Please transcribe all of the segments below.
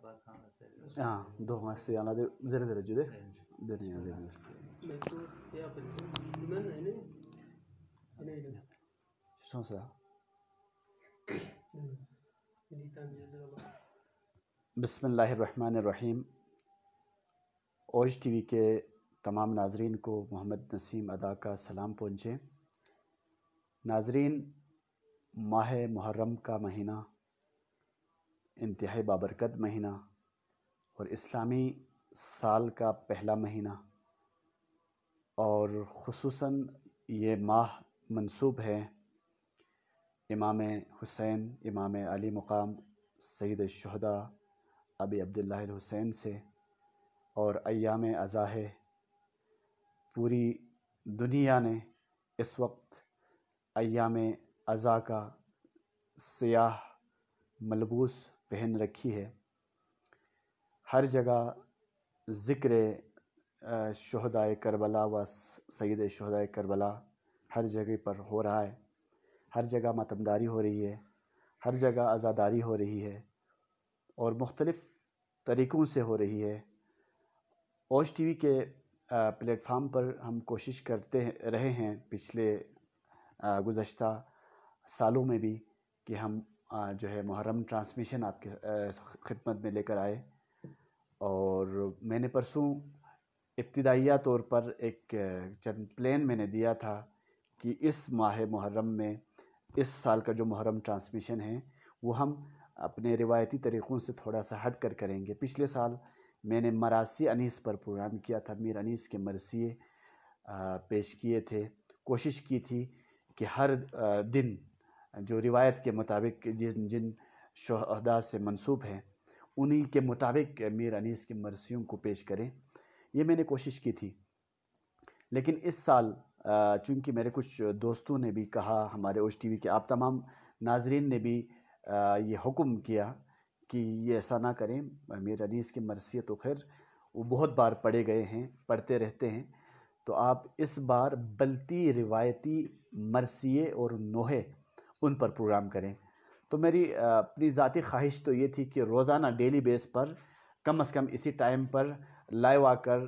دو ماسي أنا ده زر جده دنيا ده شلون صار بسم اللہ الرحمن الرحیم. اوج ٹی وی کے تمام ناظرین کو محمد نسیم ادا کا سلام پہنچے. ناظرین، ماہ محرم کا مہینہ انتہائی بابرکت مہینہ اور اسلامی سال کا پہلا مہینہ، اور خصوصاً یہ ماہ منسوب ہے امام حسین، امام علی مقام، سید الشہداء ابی عبداللہ الحسین سے، اور ایام عزا ہے. پوری دنیا نے اس وقت ایام عزا کا سیاہ ملبوس پہن رکھی ہے. ہر جگہ ذکر شہدائے کربلا و سید شہدائے کربلا ہر جگہ پر ہو رہا ہے. ہر جگہ ماتمداری ہو رہی ہے، ہر جگہ عزاداری ہو رہی ہے، اور مختلف طریقوں سے ہو رہی ہے. اوج ٹی وی کے پلیٹ فارم پر ہم کوشش کرتے رہے ہیں پچھلے گزشتہ سالوں میں بھی کہ ہم جو ہے محرم ٹرانسمیشن آپ کے خدمت میں لے کر آئے. اور میں نے پرسوں ابتدائیہ طور پر ایک چند پلان میں نے دیا تھا کہ اس ماہ محرم میں اس سال کا جو محرم ٹرانسمیشن ہے وہ ہم اپنے روایتی طریقوں سے تھوڑا سا ہٹ کر کریں گے. پچھلے سال میں نے مراثی انیس پر پروگرام کیا تھا، میر انیس کے مرثیے پیش کیے تھے. کوشش کی تھی کہ ہر دن جو روایت کے مطابق جن شہداء سے منسوب ہیں انہی کے مطابق میر انیس کے مرثیوں کو پیش کریں. یہ میں نے کوشش کی تھی. لیکن اس سال چونکہ میرے کچھ دوستوں نے بھی کہا، ہمارے اوج ٹی وی کے آپ تمام ناظرین نے بھی یہ حکم کیا کہ یہ ایسا نہ کریں. میر انیس کی مرثیے تو خیر وہ بہت بار پڑھے گئے ہیں، پڑھتے رہتے ہیں، تو آپ اس بار بلتی روایتی مرثیے اور نوحے ان پر پروگرام کریں. تو میری اپنی ذاتی خواہش تو یہ تھی کہ روزانہ ڈیلی بیس پر کم از کم اسی ٹائم پر لائیو آ کر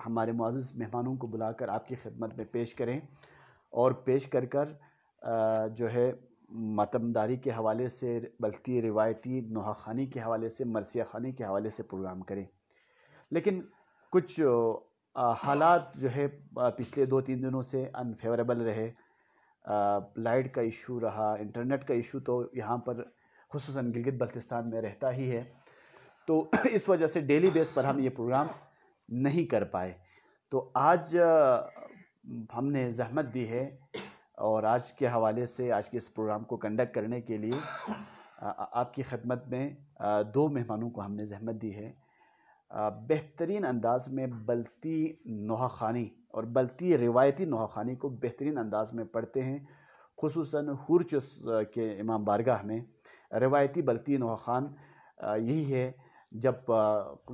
ہمارے معزز مہمانوں کو بلا کر آپ کی خدمت میں پیش کریں، اور پیش کر جو ہے ماتمداری کے حوالے سے، بلتی روایتی نوحہ خوانی کے حوالے سے، مرثیہ خوانی کے حوالے سے پروگرام کریں. لیکن کچھ حالات جو ہے پچھلے 2-3 دنوں سے انفیوریبل رہے. لائٹ کا ایشو رہا، انٹرنیٹ کا ایشو تو یہاں پر خصوصاً گلگت بلتستان میں رہتا ہی ہے، تو اس وجہ سے ڈیلی بیس پر ہم یہ پروگرام نہیں کر پائے. تو آج ہم نے زحمت دی ہے، اور آج کے حوالے سے آج کے اس پروگرام کو کنڈکٹ کرنے کے لیے آپ کی خدمت میں 2 مہمانوں کو ہم نے زحمت دی ہے. بہترین انداز میں بلتی نوحہ خوانی اور بلتی روایتی نوحہ خوانی کو بہترین انداز میں پڑھتے ہیں. خصوصاً ہورچس کے امام بارگاہ میں روایتی بلتی نوحہ خوان یہی ہے، جب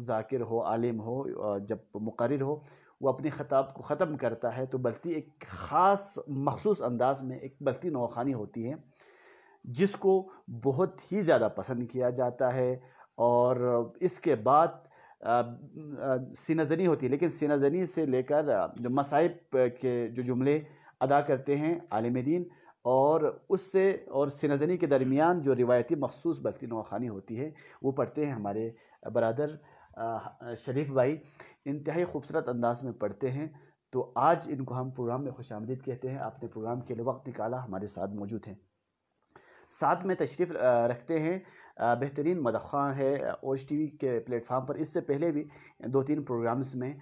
ذاکر ہو، عالم ہو، جب مقرر ہو، وہ اپنے خطاب کو ختم کرتا ہے تو بلتی ایک خاص مخصوص انداز میں ایک بلتی نوحہ خوانی ہوتی ہے جس کو بہت ہی زیادہ پسند کیا جاتا ہے. اور اس کے بعد سینہ زنی ہوتی ہے، لیکن سینہ زنی سے لے کر جو مصائب کے جو جملے ادا کرتے ہیں عالم دین، اور اس سے اور سینہ زنی کے درمیان جو روایتی مخصوص بلتی نوحہ خوانی ہوتی ہے وہ پڑھتے ہیں ہمارے برادر شریف بھائی. انتہائی خوبصورت انداز میں پڑھتے ہیں. تو آج ان کو ہم پروگرام میں خوش آمدید کہتے ہیں. آپ نے پروگرام کے لیے وقت نکالا، ہمارے ساتھ موجود ہیں. ساتھ میں تشریف رکھتے ہیں بہترین مدح خواں ہے اوج ٹی وی کے پلیٹ فارم پر. اس سے پہلے بھی 2-3 پروگرامز میں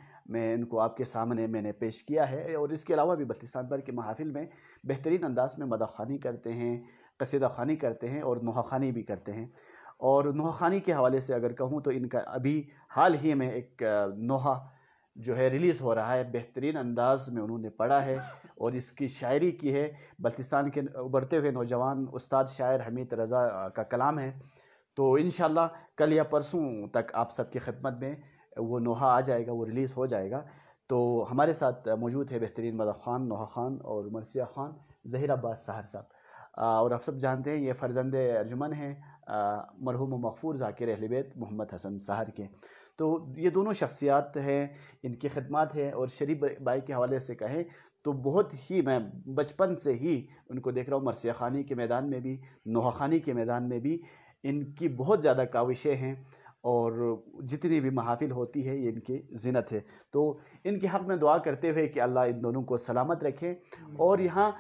ان کو آپ کے سامنے میں نے پیش کیا ہے، اور اس کے علاوہ بھی بلتستان بھر کے محافل میں بہترین انداز میں مدح خوانی کرتے ہیں، قصیدہ خوانی کرتے ہیں، اور نوحہ خوانی بھی کرتے ہیں. اور نوحہ خوانی کے حوالے سے اگر کہوں تو ان کا ابھی حال ہی میں ایک نوحہ جو ہے ریلیز ہو رہا ہے. بہترین انداز میں انہوں نے پڑھا ہے اور اس کی شاعری کی ہے. بلتستان کے ابھرتے ہوئے نوجوان استاد شاعر حمید رضا کا کلام ہے. تو انشاءاللہ کل یا پرسوں تک آپ سب کی خدمت میں وہ نوحہ آ جائے گا، وہ ریلیز ہو جائے گا. تو ہمارے ساتھ موجود ہے بہترین مدح خوان، نوحہ خوان اور مرثیہ خوان ظہیر عباس سحر صاحب. اور آپ سب جانتے ہیں یہ فرزند ارجمن ہیں مرحوم و مغفور ذاکر اہل بیت محمد حسن سحر کے. تو یہ دونوں شخصیات ہیں، ان کی خدمات ہیں. اور شریف بھائی کے حوالے سے کہیں تو بہت ہی میں بچپن سے ہی ان کو دیکھ رہا ہوں، مرثیہ خوانی کے میدان میں بھی، نوحہ خوانی کے میدان میں بھی ان کی بہت زیادہ کاوشیں ہیں، اور جتنی بھی محافل ہوتی ہے یہ ان کی زینت ہے. تو ان کے حق میں دعا کرتے ہوئے کہ اللہ ان دونوں کو سلامت رکھے. اور یہاں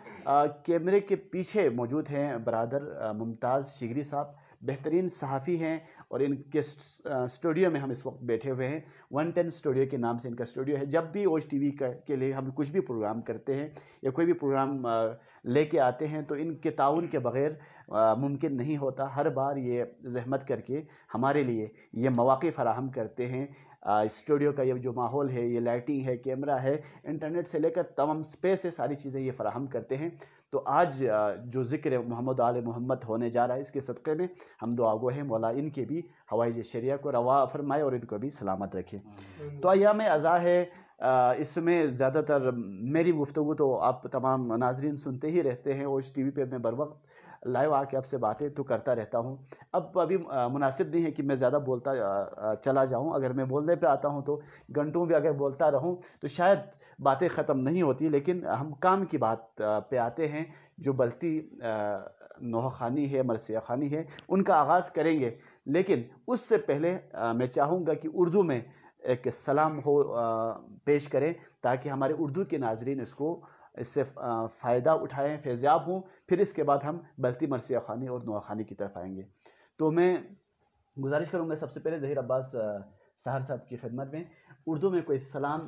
کیمرے کے پیچھے موجود ہیں برادر ممتاز شگری صاحب، بہترین صحافی ہیں، اور ان کے اسٹوڈیو میں ہم اس وقت بیٹھے ہوئے ہیں. 110 اسٹوڈیو کے نام سے ان کا اسٹوڈیو ہے. جب بھی اوج ٹی وی کے لیے ہم کچھ بھی پروگرام کرتے ہیں یا کوئی بھی پروگرام لے کے آتے ہیں تو ان کے تعاون کے بغیر ممکن نہیں ہوتا. ہر بار یہ زحمت کر کے ہمارے لیے یہ مواقع فراہم کرتے ہیں. اسٹوڈیو کا یہ جو ماحول ہے، یہ لائٹنگ ہے، کیمرہ ہے، انٹرنیٹ سے لے کر تمام اسپیس ہے، ساری چیزیں یہ فراہم کرتے ہیں. تو آج جو ذکر محمد آل محمد ہونے جا رہا ہے، اس کے صدقے میں ہم دعا گو ہیں مولا ان کے بھی ہوائج شریعہ کو روا فرمائے اور ان کو بھی سلامت رکھے. تو ایام عزا ہے، اس میں زیادہ تر میری گفتگو تو آپ تمام ناظرین سنتے ہی رہتے ہیں. اوج ٹی وی پہ میں بر وقت لائیو آ کے آپ سے باتیں تو کرتا رہتا ہوں. اب ابھی مناسب نہیں ہے کہ میں زیادہ بولتا چلا جاؤں. اگر میں بولنے پہ آتا ہوں تو گھنٹوں بھی اگر بولتا رہوں تو شاید باتیں ختم نہیں ہوتی. لیکن ہم کام کی بات پہ آتے ہیں. جو بلتی نوحہ خوانی ہے، مرثیہ خوانی ہے، ان کا آغاز کریں گے. لیکن اس سے پہلے میں چاہوں گا کہ اردو میں ایک سلام پیش کریں تاکہ ہمارے اردو کے ناظرین اس سے فائدہ اٹھائیں، فیضیاب ہوں. پھر اس کے بعد ہم بلتی مرثیہ خوانی اور نوحہ خوانی کی طرف آئیں گے. تو میں گزارش کروں گا سب سے پہلے ظہیر عباس سحر صاحب کی خدمت میں اردو میں کوئی سلام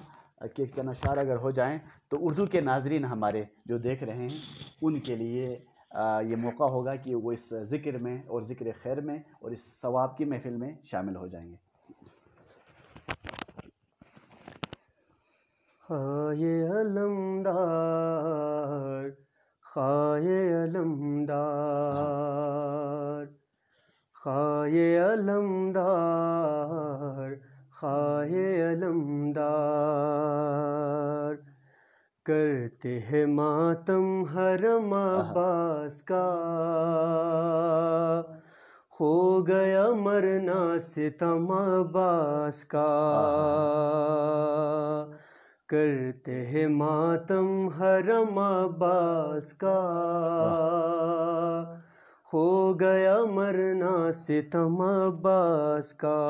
کے ایک چند اشعار اگر ہو جائیں تو اردو کے ناظرین ہمارے جو دیکھ رہے ہیں ان کے لیے یہ موقع ہوگا کہ وہ اس ذکر میں اور ذکر خیر میں اور اس ثواب کی محفل میں شامل ہو جائیں گے. خائے علمدار، خائے علمدار، خائے علمدار، خائے علمدار، کرتے ہیں ماتم حرم عباس کا، ہو گیا مرنا ستم عباس کا. کرتے ہیں ماتم حرم عباس کا، ہو گیا مرنا ستم عباس کا.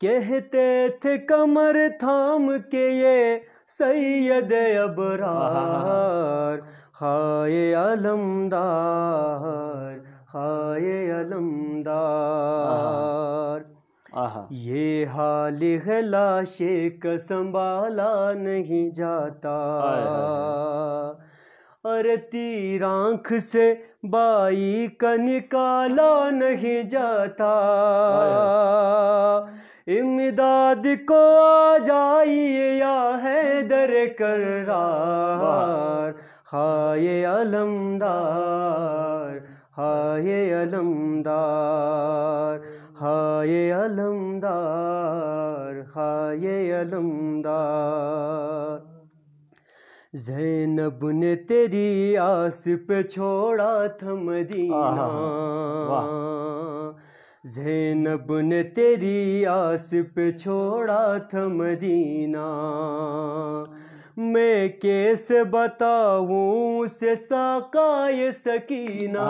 کہتے تھے کمر تھام کے یہ سید ابرار، خائے علمدار، خائے علمدار. یہ حال ہے لاشے کا سنبھالا نہیں جاتا، ارے تیر آنکھ سے بائی کا نکالا نہیں جاتا. امداد کو آ جائیے یا حیدر کرار، خائے علمدار، خائے علمدار، خائے علمدار، خائے علمدار. زینب نے تیری آس پہ چھوڑا تھا مدینہ، زینب نے تیری آس پہ چھوڑا تھا مدینہ. میں کیسے بتاؤں اسے ساقائے سکینہ،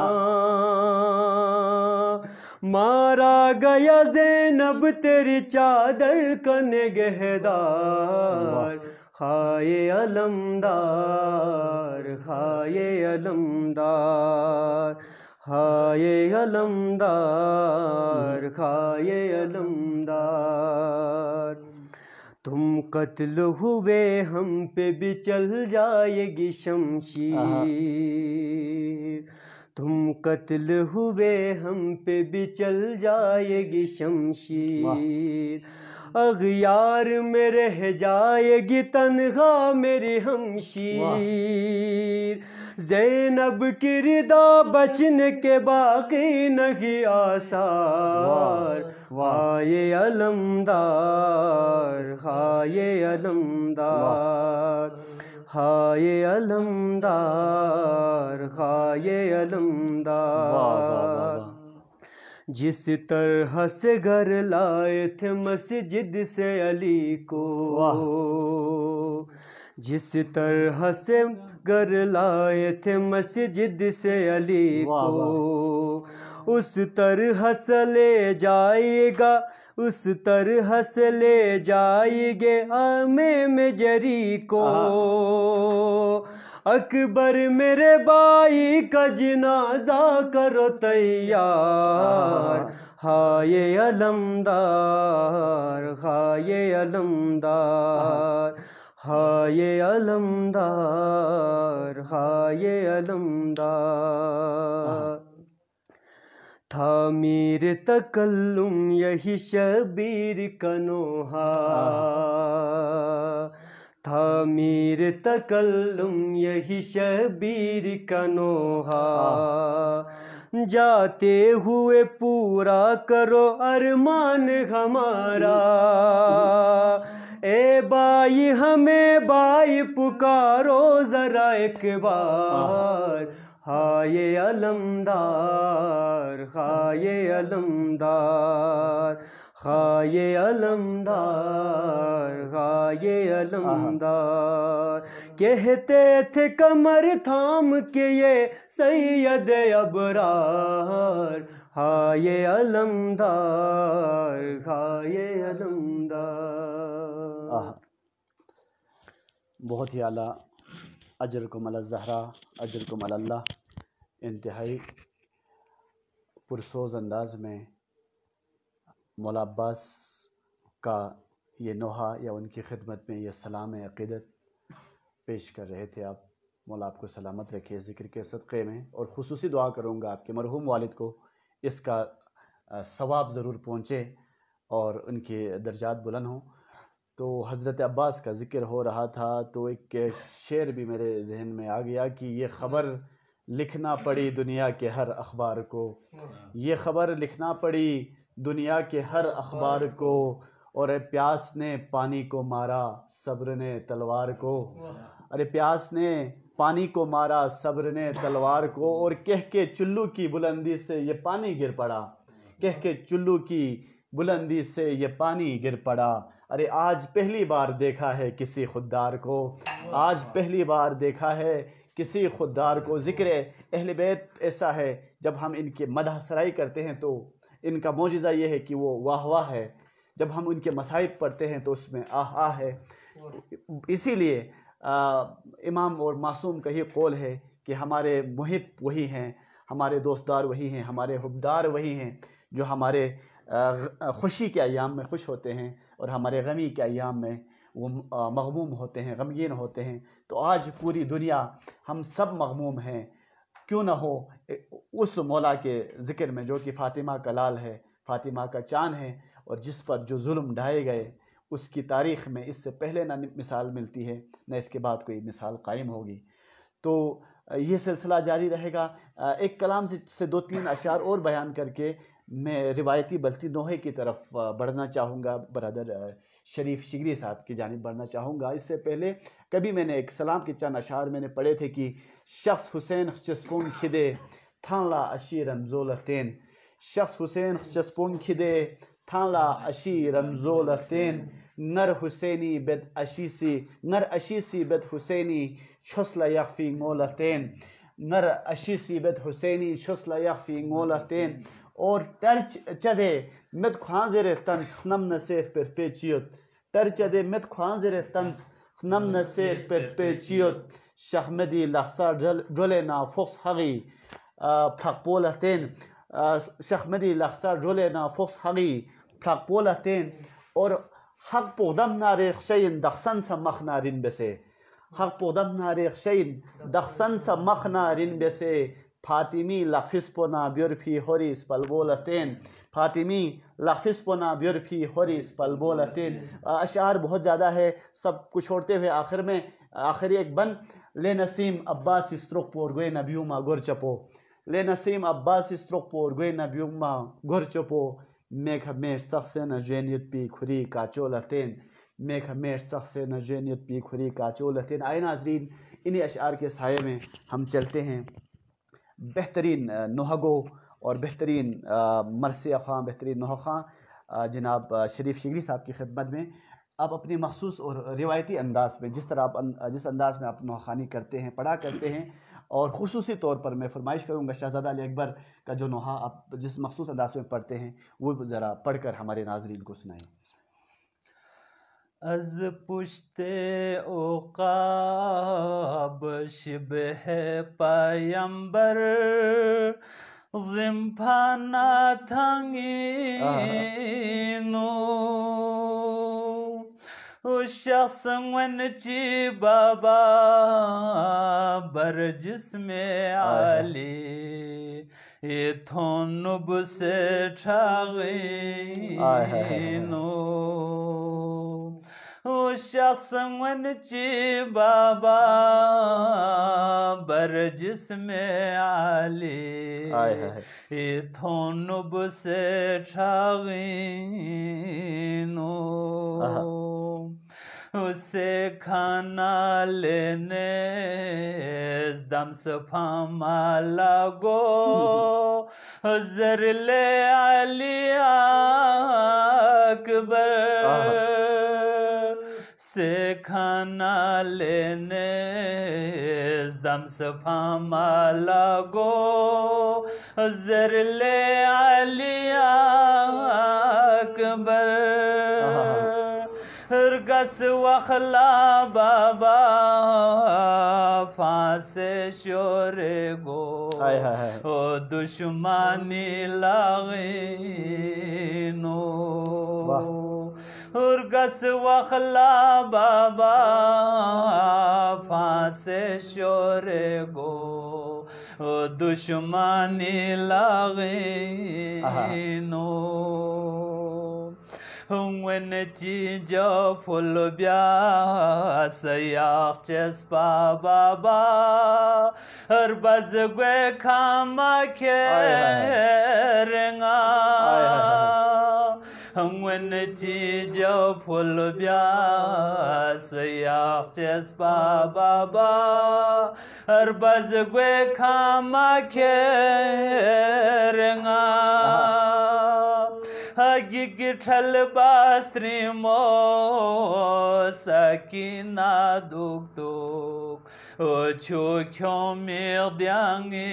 مارا گیا زینب تیری چادر کا نگہدار، خائے علمدار، خائے علمدار، خائے علمدار، خائے علمدار. تم قتل ہوئے ہم پہ بھی چل جائے گی شمشیر، تم قتل ہوئے ہم پہ بھی چل جائے گی شمشیر. اغیار میں رہ جائے گی تنہا میری ہمشیر. زینب کی ردا بچنے کے باقی نہیں آثار، خائے علمدار، خائے علمدار، ہائے علمدار ہائے علمدار جس طرح سے گھر لائے تھے مسجد سے علی کو جس طرح سے گھر لائے تھے مسجد سے علی کو اس طرح سے لے جائے گا اس طرح سے لے جائیں گے میں جری کو اکبر میرے بھائی کا جنازہ کرو تیار ہائے علمدار ہائے علمدار ہائے علمدار ہائے علمدار تھا میر تکلم یہی شبیر کا نوحہ تھا میر تکلم یہی شبیر کا نوحہ جاتے ہوئے پورا کرو ارمان ہمارا اے بھائی ہمیں بھائی پکارو ذرا ایک بار ہائے علمدار ہائے علمدار ہائے علمدار ہائے علمدار کہتے تھے کمر تھام کے یہ سید ابرار ہائے علمدار ہائے علمدار بہت ہی اعلیٰ اجرکم علی الزہرا اجرکم علی اللہ انتہائی پرسوز انداز میں مولا عباس کا یہ نوحہ یا ان کی خدمت میں یہ سلام عقیدت پیش کر رہے تھے آپ مولا آپ کو سلامت رکھے ذکر کے صدقے میں اور خصوصی دعا کروں گا آپ کے مرحوم والد کو اس کا ثواب ضرور پہنچے اور ان کے درجات بلند ہوں تو حضرت عباس کا ذکر ہو رہا تھا تو ایک شعر بھی میرے ذہن میں آ گیا کہ یہ خبر لکھنا پڑی دنیا کے ہر اخبار کو یہ خبر لکھنا پڑی دنیا کے ہر اخبار کو اور پیاس نے پانی کو مارا صبر نے تلوار کو ارے پیاس نے پانی کو مارا صبر نے تلوار کو اور کہہ کے چلو کی بلندی سے یہ پانی گر پڑا کہہ کے چلو کی بلندی سے یہ پانی گر پڑا ارے آج پہلی بار دیکھا ہے کسی خوددار کو آج پہلی بار دیکھا ہے کسی خوددار کو ذکر اہل بیت ایسا ہے جب ہم ان کے مدح سرائی کرتے ہیں تو ان کا معجزہ یہ ہے کہ وہ واہ واہ ہے جب ہم ان کے مصائب پڑھتے ہیں تو اس میں آہ آہ ہے اسی لیے امام اور معصوم کا یہ قول ہے کہ ہمارے محب وہی ہیں ہمارے دوستدار وہی ہیں ہمارے حبدار وہی ہیں جو ہمارے خوشی کے ایام میں خوش ہوتے ہیں اور ہمارے غمی کے ایام میں وہ مغموم ہوتے ہیں غمگین ہوتے ہیں تو آج پوری دنیا ہم سب مغموم ہیں کیوں نہ ہو اس مولا کے ذکر میں جو کہ فاطمہ کا لال ہے فاطمہ کا چاند ہے اور جس پر جو ظلم ڈھائے گئے اس کی تاریخ میں اس سے پہلے نہ مثال ملتی ہے نہ اس کے بعد کوئی مثال قائم ہوگی تو یہ سلسلہ جاری رہے گا ایک کلام سے دو تین اشعار اور بیان کر کے میں روایتی بلتی نوحے کی طرف بڑھنا چاہوں گا برادر شریف شگری صاحب کی جانب بڑھنا چاہوں گا اس سے پہلے کبھی میں نے ایک سلام کے چند اشعار میں نے پڑھے تھے کہ شخص حسین چسپون کھدے تھان لا اشی رمزولتین شخص حسین چسپون کھدے تھان لا اشی رمزولتین نر حسینی بد اشیسی بد حسینی چھسلا یخفی مولتین نر اشیسی بد حسینی چھسلا یخفی مولتین اور ترچ چدے مت خوانزر تنس خنم نسیر پر پیچیت ترچ چدے مت خوانزر تنس خنم نسیر پر پیچیت شخمدی لخصا جولینا فوکس حقی پھق پولتین شخمدی لخصا جولینا فوکس حقی پھق پولتین اور حق پودم ناریخ شین دخسن سا مخنارین بسے حق پودم ناریخ شین دخسن سا مخنارین بسے فاطمی لخفس پونا بیورفی ہوریس پلبولتین فاطمی لخفس پونا بیورفی ہوریس پلبولتین اشعار بہت زیادہ ہے سب کو چھوڑتے ہوئے آخر میں آخری ایک بند لے نسیم عباس استرک پور گوے نبیوما گر چپو لے نسیم عباس استرک پور گوے نبیوما گر چپو میگھ میش سخصین جینیت پی کھری کاچولتین میک ہمیش سخ سے نجینیت پی کھری کاچولتین. آئے ناظرین انہی اشعار کے سائے میں ہم چلتے ہیں بہترین نہگو اور بہترین مرثیہ خواں بہترین نوحہ خواں جناب شریف شگری صاحب کی خدمت میں. آپ اپنی مخصوص اور روایتی انداز میں جس انداز میں آپ نوحہ خوانی کرتے ہیں پڑھا کرتے ہیں، اور خصوصی طور پر میں فرمائش کروں گا شہزادہ علی اکبر کا جو نوحہ آپ جس مخصوص انداز میں پڑھتے ہیں وہ ذرا پڑھ کر ہمارے ناظرین کو سنائیں. از پشت عقاب شبہ پیمبر زمپانا تھنگینو شخص ونچی بابا بر جسم علی تھونب سے ٹھاغینو شخص ونچی بابا بر جسم علی تھونب سے ٹھاغینو اسے کھانا لینے دم سفاما لگو زر لے علی اکبر سے کھانا لینے دم سفاما لگو زر لے علی اکبر ہرگس وخلا بابا پھانس شور گو او دشمانی لاغینو ہرگس وخلا بابا پھانس شور گو او دشمانی لاغینو ون چیجو پھول بیا سیاح چسپا بابا ہر بز گوے کھاما کھیرنگا ون چیجو پھول بیا سیاح چسپا بابا ہر بز گوے کھاما کھیرنگا گٹھل باستری مو سکینہ دوک دوک او چھوکھوں میں دیانگینو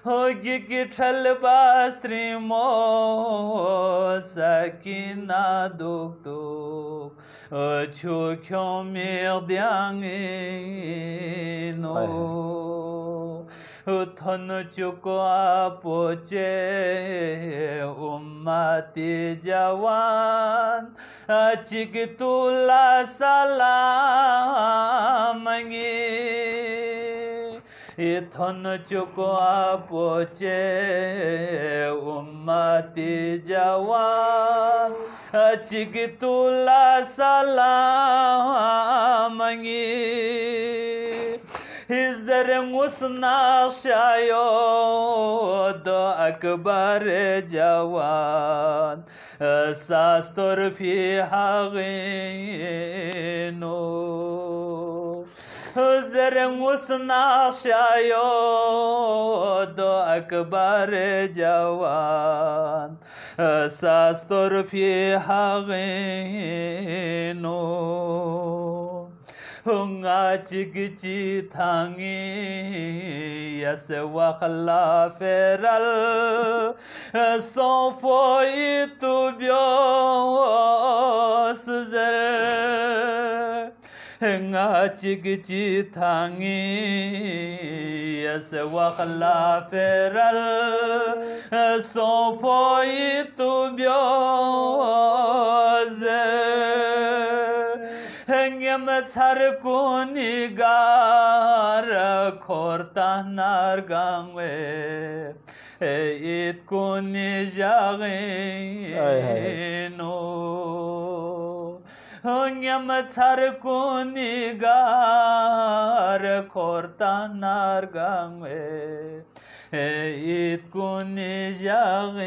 ہوگی گٹھل باستری مو سکینہ دوک دوک او چھوکھوں میں دیانگینو تھن چکوا پوچے امتی جوان چک تولا سلامنگی تھن چکوا پوچے امتی جوان چک تولا سلامنگی ہزر مسنا شایو دو اکبر جوان ساستر فی حغینو ہزر مسنا شایو دو اکبر جوان ساستر فی حغینو ہنگا چگچی تھانگی یس وخلا فیرل سوفوئی تو بیوس زر ہنگا چگچی تھانگی یس وخلا فیرل سوفوئی تو بیوس زر ہنگم تھر کو نگار کھورتا نارگانوے ایت کو نجاغینو ہنگم تھر کو نگار کھورتا نارگانوے ایت کو نجاغینو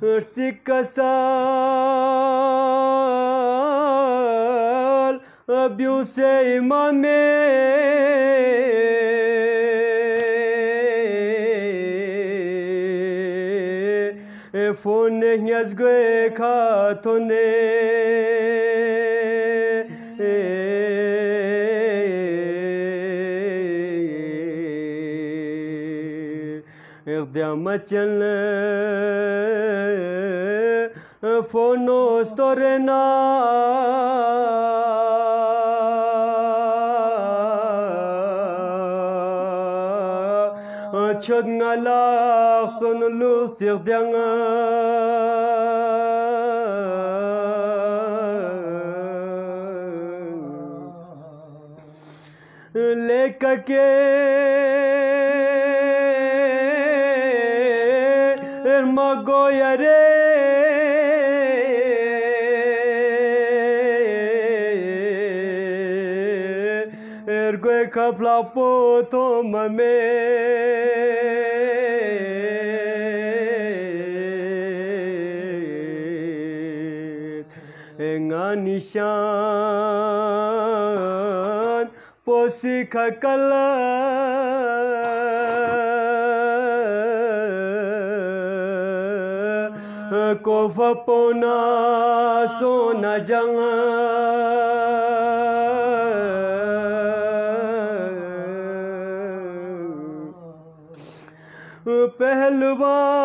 سکہ سال ابیوں سے امام فون یز گئے کھاتونے اقدام چل فونو ستورنا چھد نلاق سن لوسیق دیاں لے کے ارما گویا رے ارگوے کھپلا پوتو ممے انگا نشان پوسی کھکل کوف پونا سونا جنگ پہلوان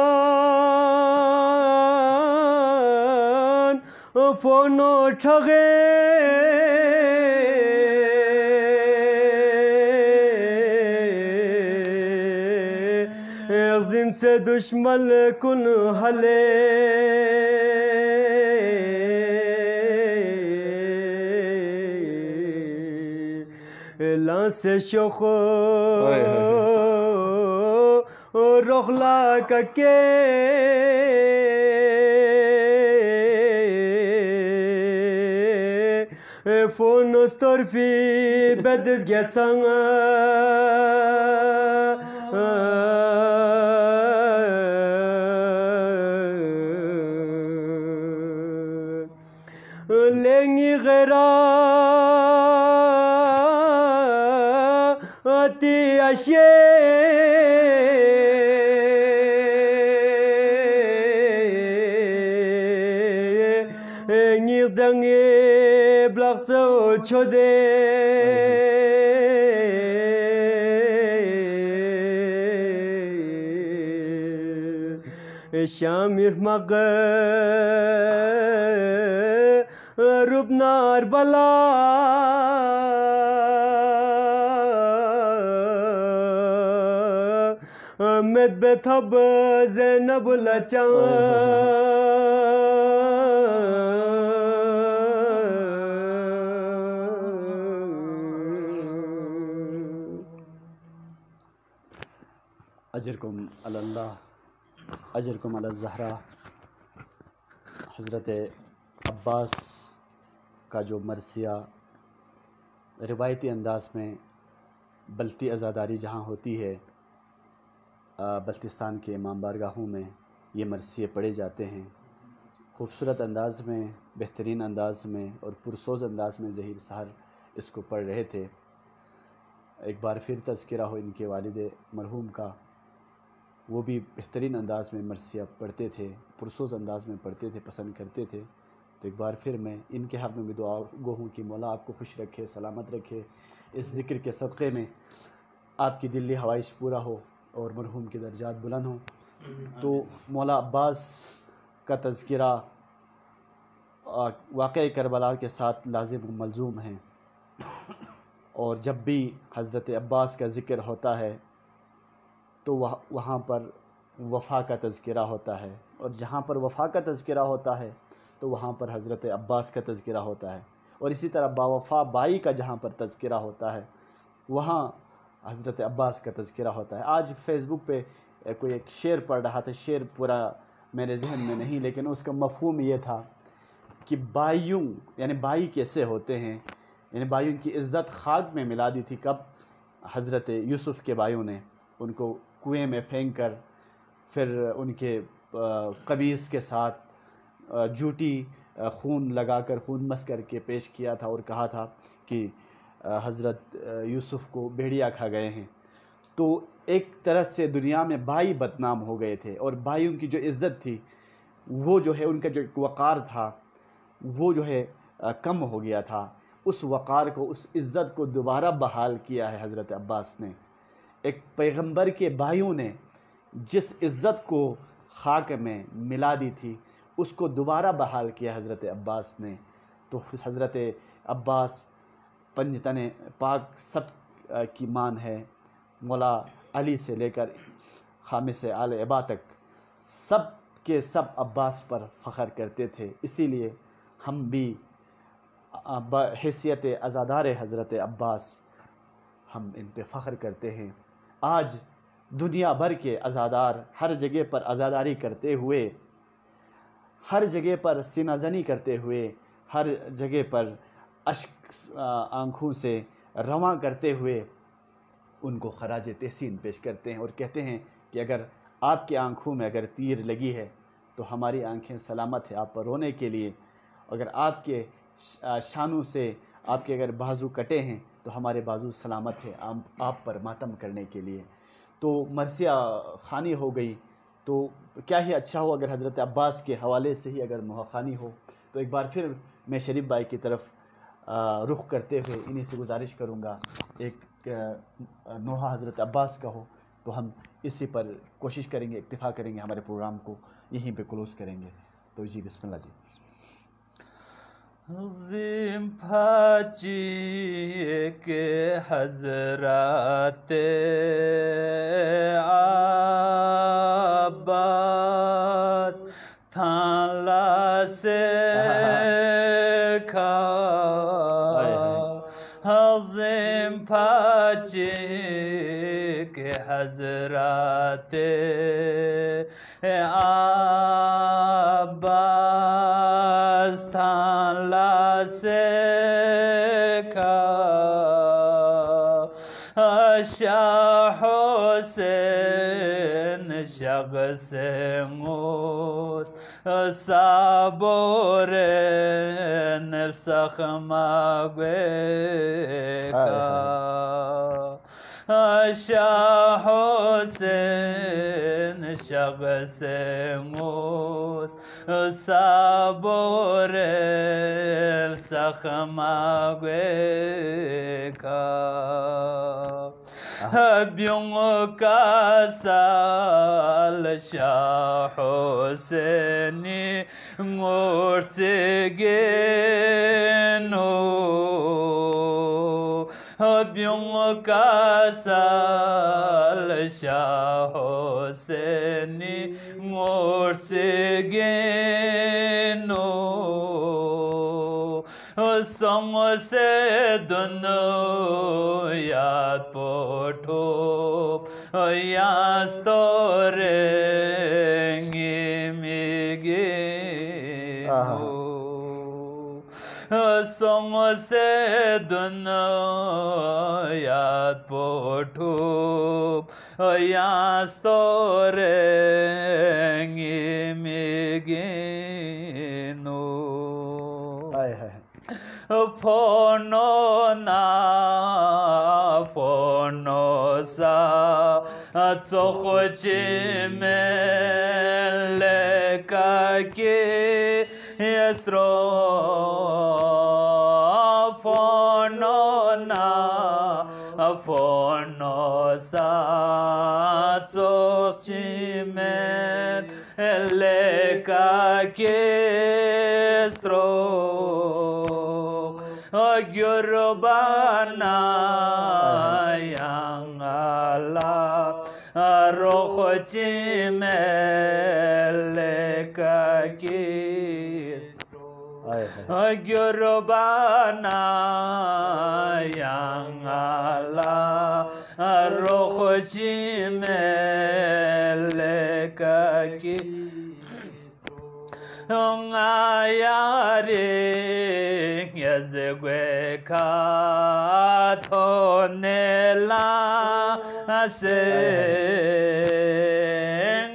فونو ٹھگے عظیم سے دشمن کن حلے لان سے شوخ رخلا ککے فون استرفی بدر گیسنگ لینگی غیراتی اشے نیر دنگی بلغتو چھدے شامر مغ ربنار بلا مد بتھب زینب اجرکم علی اللہ اجرکم علی الزہرا. حضرت عباس کا جو مرثیہ روایتی انداز میں بلتی عزاداری جہاں ہوتی ہے، بلتستان کے امام بارگاہوں میں یہ مرثیے پڑھے جاتے ہیں. خوبصورت انداز میں، بہترین انداز میں اور پرسوز انداز میں ظہیر سحر اس کو پڑھ رہے تھے. ایک بار پھر تذکرہ ہو ان کے والد مرحوم کا، وہ بھی بہترین انداز میں مرثیہ پڑھتے تھے، پرسوز انداز میں پڑھتے تھے، پسند کرتے تھے. تو ایک بار پھر میں ان کے حق میں بھی دعا گو ہوں کہ مولا آپ کو خوش رکھے، سلامت رکھے، اس ذکر کے صدقے میں آپ کی دلی خواہش پورا ہو اور مرحوم کے درجات بلند ہوں. تو مولا عباس کا تذکرہ واقعہ کربلا کے ساتھ لازم و ملزوم ہیں، اور جب بھی حضرت عباس کا ذکر ہوتا ہے تو وہاں پر وفا کا تذکرہ ہوتا ہے، اور جہاں پر وفا کا تذکرہ ہوتا ہے تو وہاں پر حضرت عباس کا تذکرہ ہوتا ہے. اور اسی طرح باوفا بائی کا جہاں پر تذکرہ ہوتا ہے وہاں حضرت عباس کا تذکرہ ہوتا ہے. آج فیس بک پہ کوئی ایک شعر پڑھ رہا تھا، شعر پورا میرے ذہن میں نہیں، لیکن اس کا مفہوم یہ تھا کہ بائیوں یعنی بائی کیسے ہوتے ہیں، یعنی بائیوں کی عزت خاک میں ملا دی تھی. کب؟ حضرت یوسف کے بائیوں نے ان کو کنویں میں پھینک کر پھر ان کے قمیص کے ساتھ جھوٹی خون لگا کر خون مس کر کے پیش کیا تھا اور کہا تھا کہ حضرت یوسف کو بھیڑیا کھا گئے ہیں. تو ایک طرح سے دنیا میں بھائی بدنام ہو گئے تھے، اور بھائیوں کی جو عزت تھی وہ جو ہے ان کا جو ایک وقار تھا وہ جو ہے کم ہو گیا تھا. اس وقار کو، اس عزت کو دوبارہ بحال کیا ہے حضرت عباس نے. ایک پیغمبر کے بھائیوں نے جس عزت کو خاک میں ملا دی تھی اس کو دوبارہ بحال کیا حضرت عباس نے. تو حضرت عباس پنجتن پاک سب کی مان ہے. مولا علی سے لے کر خامس آل عبا تک سب کے سب عباس پر فخر کرتے تھے. اسی لیے ہم بھی بحیثیت عزادار حضرت عباس ہم ان پہ فخر کرتے ہیں. آج دنیا بھر کے عزادار ہر جگہ پر عزاداری کرتے ہوئے، ہر جگہ پر سینہ زنی کرتے ہوئے، ہر جگہ پر اشک آنکھوں سے رواں کرتے ہوئے ان کو خراج تحسین پیش کرتے ہیں اور کہتے ہیں کہ اگر آپ کی آنکھوں میں اگر تیر لگی ہے تو ہماری آنکھیں سلامت ہے آپ پر رونے کے لیے. اگر آپ کے شانوں سے آپ کے اگر بازو کٹے ہیں تو ہمارے بازو سلامت ہے آپ پر ماتم کرنے کے لیے. تو مرثیہ خوانی ہو گئی تو کیا ہی اچھا ہو اگر حضرت عباس کے حوالے سے ہی اگر نوحہ خوانی ہو. تو ایک بار پھر میں شریف بھائی کی طرف رخ کرتے ہوئے انہیں سے گزارش کروں گا ایک نوحہ حضرت عباس کا ہو تو ہم اسی پر کوشش کریں گے، اکتفا کریں گے، ہمارے پروگرام کو یہیں پہ کلوز کریں گے. تو جی بسم اللہ جی. عظیم پھاچی کے حضرات عباس تھالا سے کھا. عظیم پھاچی کے حضرات عباس تھالا سے کھا. شاہ حسین شخص موس صابور سخما گے کا. شاہ حسین شخص موس صابور سخما گے کا. بیوں کا سال شاہ حسینی مورس گینو. بیوں کا سال شاہ حسینی مورس گینو. سم سے دنیا پوٹھو یاستورنگی میگینو. سم سے دنیا پوٹھو یاستورنگی میگینو. فونو نا فونو سا چوخچی میں لکا کی یسرو. فونو نا فونو سا چوخچی میں لکا کی یسرو. Gyurbana yang Allah roh cimeleka kis. Gyurbana yang Allah roh cimeleka kis. Ngayari yazgwe katonela se.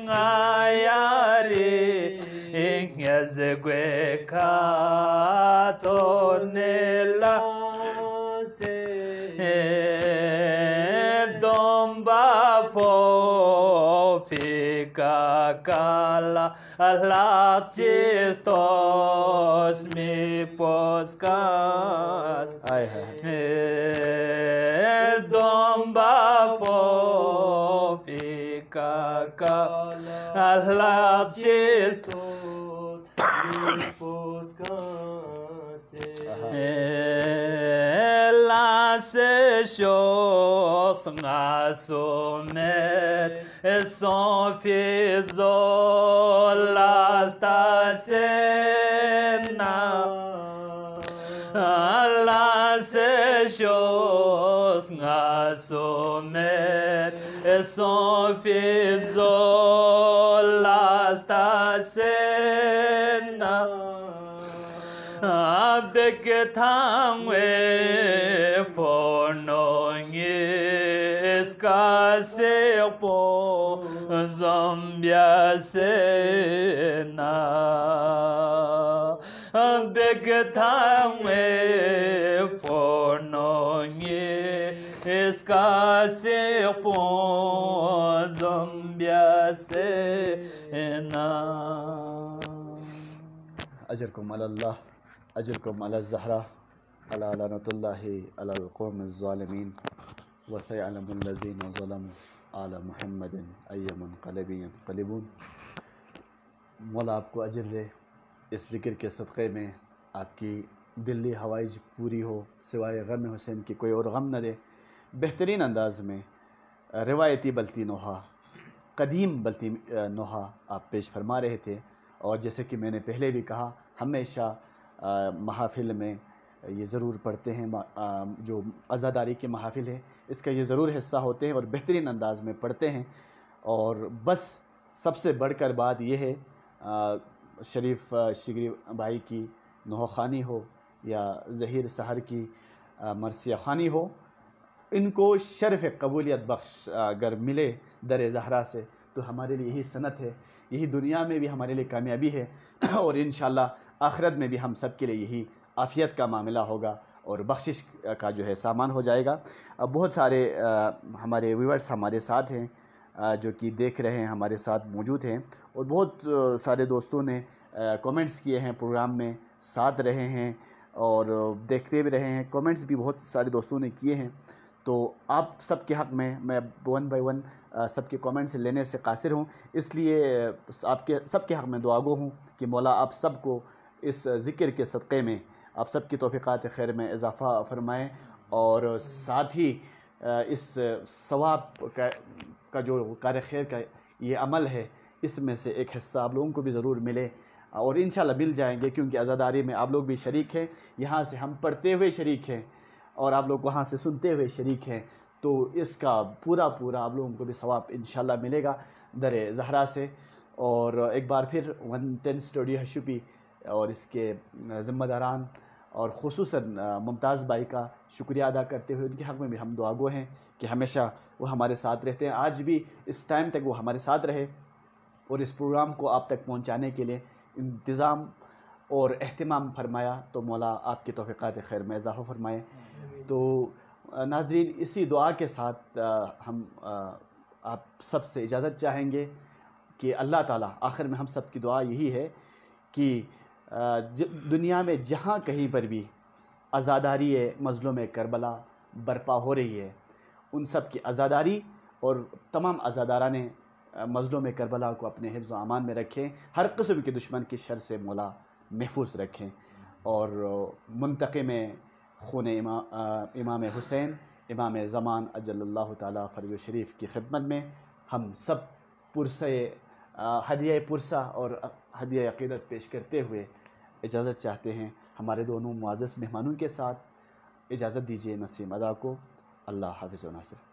Ngayari yazgue kato nella domba po fica cala la ciltos mi poscas domba po fica cala la ciltos mi poscas las choses nga soumet son fibzo l'alta sena las choses nga soumet son fibzo l'alta sena Big tangwe for no is kasepo zombia sena Big tangwe for no is kasepo zombia sena أجركم على الله أجركم على الزهراء على لعنة الله على القوم الظالمين وسيعلم الذين ظلموا على محمد أي منقلب ينقلبون مولا آپ کو اجر دے اس ذکر کے صدقے میں آپ کی دلی حوائج پوری ہو سوائے غم حسین کی کوئی اور غم نہ دے بہترین انداز میں روایتی بلتی نوحہ قدیم بلتی نوحہ آپ پیش فرما رہے تھے اور جیسے کہ میں نے پہلے بھی کہا ہمیشہ محافل میں یہ ضرور پڑھتے ہیں جو عزاداری کے محافل ہے اس کا یہ ضرور حصہ ہوتے ہیں اور بہترین انداز میں پڑھتے ہیں اور بس سب سے بڑھ کر بات یہ ہے شریف شگری بھائی کی نوحہ خوانی ہو یا ظہیر سحر کی مرثیہ خوانی ہو ان کو شرف قبولیت بخش اگر ملے در زہرا سے تو ہمارے لیے یہی سنت ہے یہی دنیا میں بھی ہمارے لیے کامیابی ہے اور انشاءاللہ آخرت میں بھی ہم سب کے لیے یہی عافیت کا معاملہ ہوگا اور بخشش کا جو ہے سامان ہو جائے گا بہت سارے ہمارے ویورز ہمارے ساتھ ہیں جو کہ دیکھ رہے ہیں ہمارے ساتھ موجود ہیں اور بہت سارے دوستوں نے کومنٹس کیے ہیں پروگرام میں ساتھ رہے ہیں اور دیکھتے بھی رہے ہیں کومنٹس بھی بہت سارے دوستوں نے کیے ہیں تو آپ سب کے حق میں ون بائی ون سب کے کومنٹس لینے سے قاصر ہوں اس لیے آپ کے سب کے حق میں دعاگو ہوں کہ مولا آپ سب کو اس ذکر کے صدقے میں آپ سب کی توفیقات خیر میں اضافہ فرمائیں اور ساتھ ہی اس ثواب کا جو کار خیر کا یہ عمل ہے اس میں سے ایک حصہ آپ لوگوں کو بھی ضرور ملے اور انشاءاللہ مل جائیں گے کیونکہ عزاداری میں آپ لوگ بھی شریک ہیں یہاں سے ہم پڑھتے ہوئے شریک ہیں اور آپ لوگ وہاں سے سنتے ہوئے شریک ہیں تو اس کا پورا آپ لوگوں کو بھی ثواب انشاءاللہ ملے گا در زہرا سے اور ایک بار پھر 110 اسٹوڈیو ہشوپی اور اس کے ذمہ داران اور خصوصاً ممتاز بھائی کا شکریہ ادا کرتے ہوئے ان کے حق میں بھی ہم دعاگو ہیں کہ ہمیشہ وہ ہمارے ساتھ رہتے ہیں آج بھی اس ٹائم تک وہ ہمارے ساتھ رہے اور اس پروگرام کو آپ تک پہنچانے کے لیے انتظام اور اہتمام فرمایا تو مولا آپ کی توفیقات خیر میں اضافہ فرمائے تو ناظرین اسی دعا کے ساتھ ہم آپ سب سے اجازت چاہیں گے کہ اللہ تعالیٰ آخر میں ہم سب کی دعا یہی ہے کہ دنیا میں جہاں کہیں پر بھی عزاداری مظلوم کربلا برپا ہو رہی ہے ان سب کی عزاداری اور تمام عزاداران مظلوم کربلا کو اپنے حفظ و امان میں رکھیں ہر قسم کے دشمن کی شر سے مولا محفوظ رکھیں اور منتقم خون امام حسین امام زمان اجل اللہ تعالیٰ فرج و شریف کی خدمت میں ہم سب پرسے ہدیہ پرسہ اور ہدیہ عقیدت پیش کرتے ہوئے اجازت چاہتے ہیں ہمارے دونوں معزز مہمانوں کے ساتھ اجازت دیجیے نسیم ادا کو اللہ حافظ و ناصر